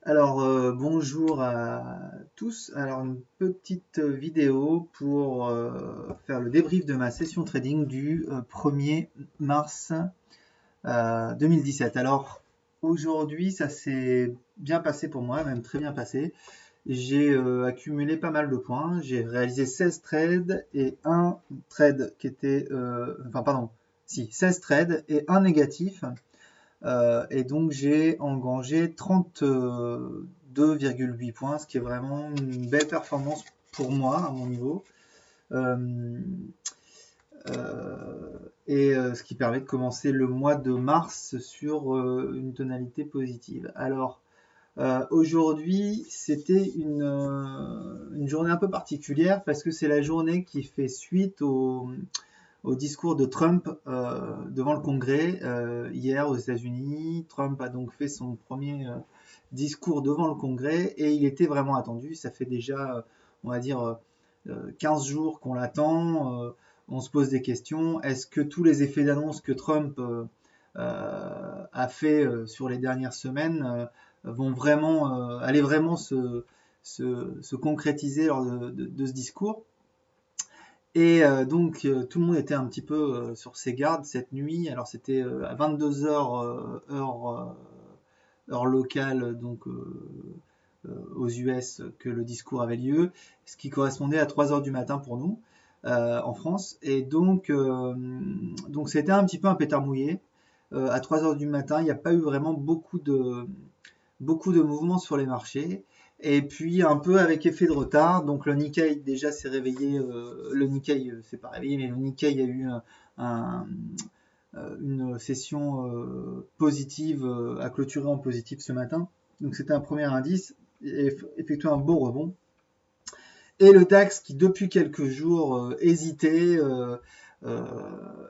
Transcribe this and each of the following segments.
Alors, bonjour à tous. Alors, une petite vidéo pour faire le débrief de ma session trading du 1er mars 2017. Alors, aujourd'hui, ça s'est bien passé pour moi, même très bien passé. J'ai accumulé pas mal de points. J'ai réalisé 16 trades et un trade qui était... enfin, pardon, si, 16 trades et un négatif. Et donc j'ai engrangé 32,8 points, ce qui est vraiment une belle performance pour moi à mon niveau. Euh, Ce qui permet de commencer le mois de mars sur une tonalité positive. Alors aujourd'hui, c'était une journée un peu particulière parce que c'est la journée qui fait suite au discours de Trump devant le Congrès hier aux États-Unis. Trump a donc fait son premier discours devant le Congrès et il était vraiment attendu. Ça fait déjà, on va dire, 15 jours qu'on l'attend. On se pose des questions. Est-ce que tous les effets d'annonce que Trump a fait sur les dernières semaines vont vraiment aller vraiment se concrétiser lors de ce discours? Et donc tout le monde était un petit peu sur ses gardes cette nuit. Alors c'était à 22 heures heure locale, donc aux US, que le discours avait lieu, ce qui correspondait à 3 heures du matin pour nous en France. Et donc c'était un petit peu un pétard mouillé. À 3 heures du matin, il n'y a pas eu vraiment beaucoup de mouvements sur les marchés. Et puis un peu avec effet de retard, donc le Nikkei déjà s'est réveillé, le Nikkei s'est pas réveillé, mais le Nikkei a eu un, une session positive, a clôturé en positif ce matin. Donc c'était un premier indice, et effectué un beau rebond. Et le DAX qui depuis quelques jours hésitait, euh,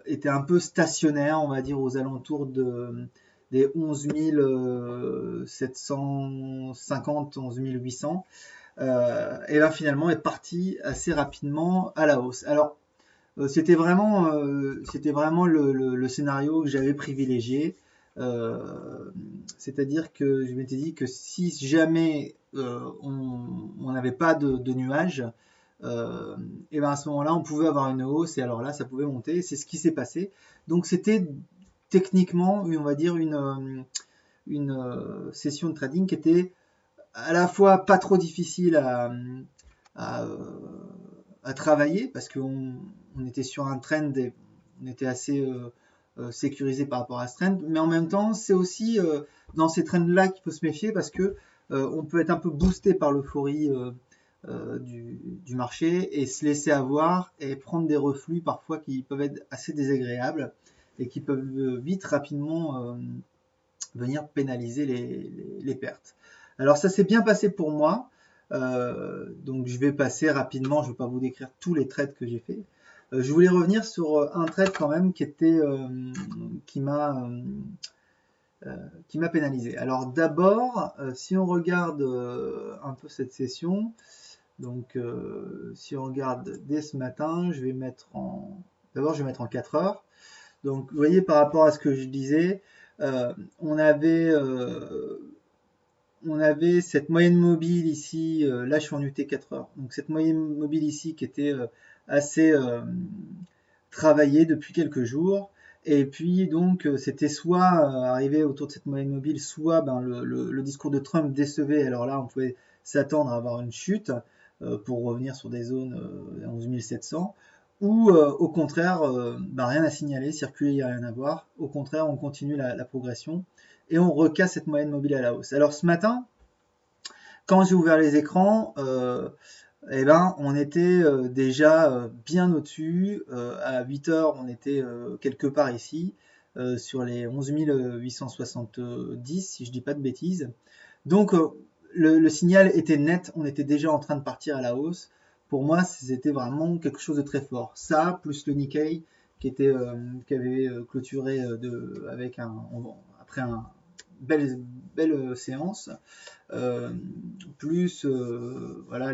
était un peu stationnaire, on va dire aux alentours des 11 750, 11 800, et bien finalement est parti assez rapidement à la hausse. Alors c'était vraiment le scénario que j'avais privilégié. Euh, C'est-à-dire que je m'étais dit que si jamais on n'avait pas de nuages, et ben à ce moment-là, on pouvait avoir une hausse et alors là, ça pouvait monter. C'est ce qui s'est passé. Donc c'était techniquement, on va dire, une session de trading qui était à la fois pas trop difficile à, à travailler parce qu'on était sur un trend et on était assez sécurisé par rapport à ce trend, mais en même temps, c'est aussi dans ces trends-là qu'il faut se méfier parce que on peut être un peu boosté par l'euphorie du marché et se laisser avoir et prendre des reflux parfois qui peuvent être assez désagréables et qui peuvent vite rapidement venir pénaliser les pertes. Alors ça s'est bien passé pour moi. Donc je vais passer rapidement, je ne vais pas vous décrire tous les trades que j'ai fait. Je voulais revenir sur un trade quand même qui m'a qui m'a pénalisé. Alors d'abord, si on regarde un peu cette session, donc si on regarde dès ce matin, je vais mettre en d'abord je vais mettre en 4 heures. Donc vous voyez par rapport à ce que je disais, euh, on avait euh, on avait cette moyenne mobile ici, là je suis en UT 4 heures, donc cette moyenne mobile ici qui était assez travaillée depuis quelques jours, et puis donc c'était soit arrivé autour de cette moyenne mobile, soit ben, le discours de Trump décevait, alors là on pouvait s'attendre à avoir une chute pour revenir sur des zones 11 700, ou au contraire, ben, rien à signaler, circuler, il n'y a rien à voir, au contraire on continue la progression, et on recasse cette moyenne mobile à la hausse. Alors ce matin, quand j'ai ouvert les écrans, eh ben, on était déjà bien au-dessus. À 8 heures, on était quelque part ici, sur les 11 870, si je dis pas de bêtises. Donc, le signal était net, on était déjà en train de partir à la hausse. Pour moi, c'était vraiment quelque chose de très fort. Ça, plus le Nikkei, qui avait clôturé avec après un belle séance, euh, plus voilà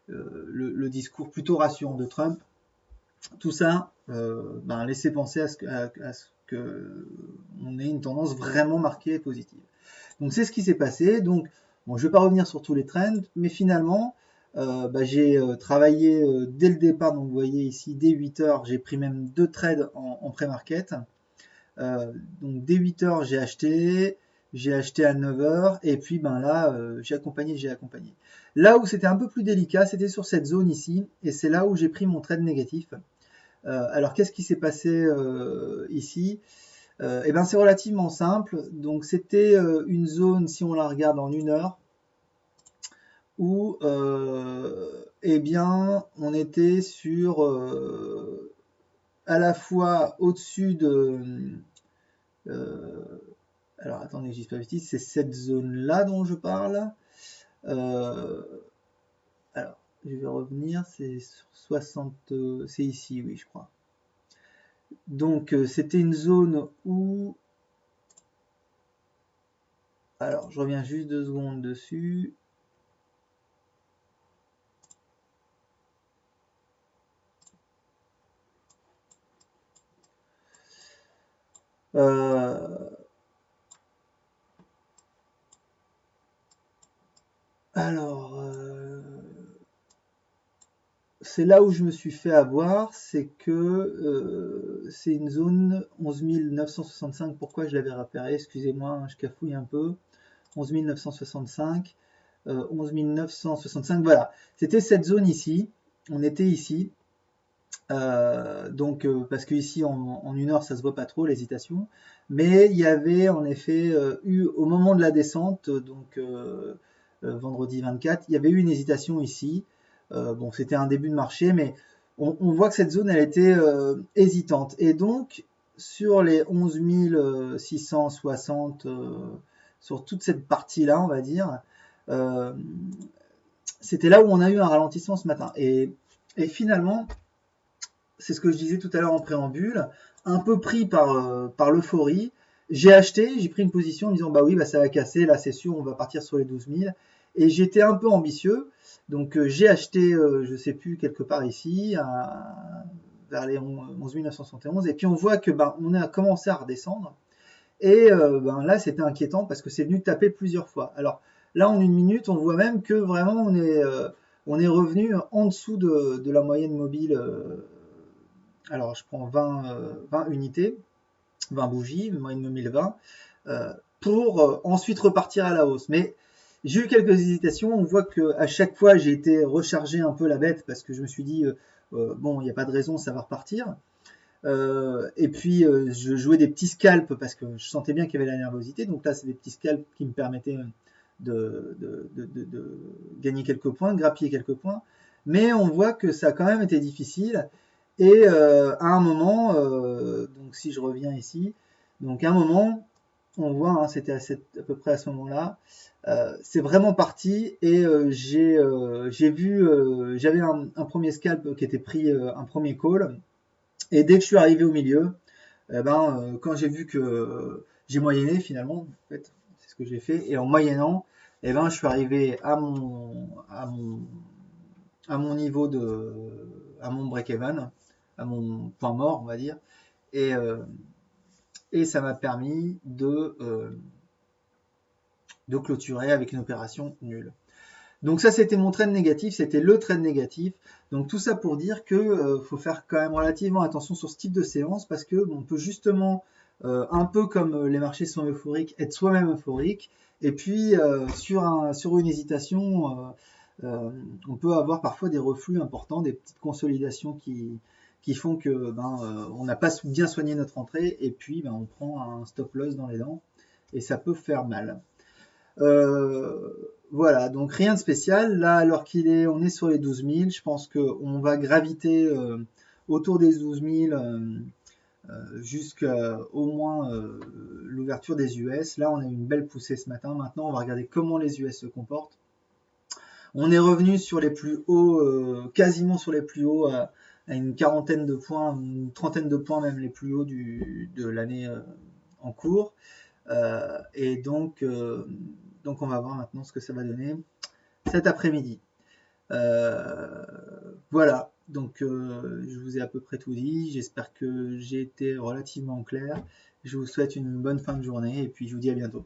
le discours plutôt rassurant de Trump, tout ça ben, laissait penser à ce que on ait une tendance vraiment marquée et positive. Donc c'est ce qui s'est passé. Donc Bon, je ne vais pas revenir sur tous les trends, mais finalement, j'ai travaillé dès le départ. Donc, vous voyez ici, dès 8 heures, j'ai pris même 2 trades en pré-market. Donc, dès 8 heures, j'ai acheté à 9 heures, et puis là, j'ai accompagné. Là où c'était un peu plus délicat, c'était sur cette zone ici, et c'est là où j'ai pris mon trade négatif. Alors, qu'est-ce qui s'est passé ici? C'est relativement simple. Donc, c'était une zone, si on la regarde en 1 heure, où on était sur à la fois au-dessus de... alors, attendez, je dis pas de bêtises, c'est cette zone-là dont je parle. Alors, je vais revenir, c'est sur 60... c'est ici, oui, je crois. Donc, c'était une zone où... Alors, je reviens juste 2 secondes dessus. Alors, c'est là où je me suis fait avoir, c'est que c'est une zone 11 965. Pourquoi je l'avais repéré? Excusez-moi, je cafouille un peu. 11 965, 11 965, voilà. C'était cette zone ici. On était ici. Parce que ici en 1 heure ça se voit pas trop l'hésitation, mais il y avait en effet eu au moment de la descente, vendredi 24, il y avait eu une hésitation ici. Bon, c'était un début de marché, mais on voit que cette zone elle était hésitante, et donc sur les 11 660, sur toute cette partie là on va dire, euh, c'était là où on a eu un ralentissement ce matin, et finalement c'est ce que je disais tout à l'heure en préambule, un peu pris par l'euphorie, j'ai acheté, j'ai pris une position en me disant bah oui, ça va casser, là c'est sûr, on va partir sur les 12 000. Et j'étais un peu ambitieux, donc j'ai acheté, je sais plus, quelque part ici, vers les 11 971, et puis on voit que on a commencé à redescendre, et là c'était inquiétant parce que c'est venu taper plusieurs fois. Alors là en 1 minute, on voit même que vraiment on est revenu en dessous de la moyenne mobile. Alors, je prends 20 unités, 20 bougies, moyenne mobile 20, pour ensuite repartir à la hausse. Mais j'ai eu quelques hésitations. On voit qu'à chaque fois, j'ai été recharger un peu la bête parce que je me suis dit, bon, il n'y a pas de raison, ça va repartir. Et puis, je jouais des petits scalps parce que je sentais bien qu'il y avait la nervosité. Donc là, c'est des petits scalps qui me permettaient de gagner quelques points, de grappiller quelques points. Mais on voit que ça a quand même été difficile. Et à un moment, donc si je reviens ici, donc à un moment, on voit, hein, c'était à peu près à ce moment-là, c'est vraiment parti, et j'ai vu, j'avais un premier scalp qui était pris, un premier call, et dès que je suis arrivé au milieu, quand j'ai vu que j'ai moyenné finalement, en fait, c'est ce que j'ai fait, et en moyennant, je suis arrivé à mon niveau à mon break-even, à mon point mort, on va dire, et, ça m'a permis de clôturer avec une opération nulle. Donc ça, c'était mon trade négatif, c'était le trade négatif. Donc tout ça pour dire que faut faire quand même relativement attention sur ce type de séance, parce que on peut justement, un peu comme les marchés sont euphoriques, être soi-même euphorique. Et puis sur une hésitation, on peut avoir parfois des reflux importants, des petites consolidations qui font que on n'a pas bien soigné notre entrée, et puis on prend un stop loss dans les dents, et ça peut faire mal. Voilà, donc rien de spécial. Là, alors on est sur les 12 000, je pense qu'on va graviter autour des 12 000 jusqu'à au moins l'ouverture des US. Là, on a eu une belle poussée ce matin. Maintenant, on va regarder comment les US se comportent. On est revenu sur les plus hauts, quasiment sur les plus hauts, à une quarantaine de points, une trentaine de points même, les plus hauts de l'année en cours. Et donc on va voir maintenant ce que ça va donner cet après-midi. Voilà, donc je vous ai à peu près tout dit. J'espère que j'ai été relativement clair. Je vous souhaite une bonne fin de journée, et puis je vous dis à bientôt.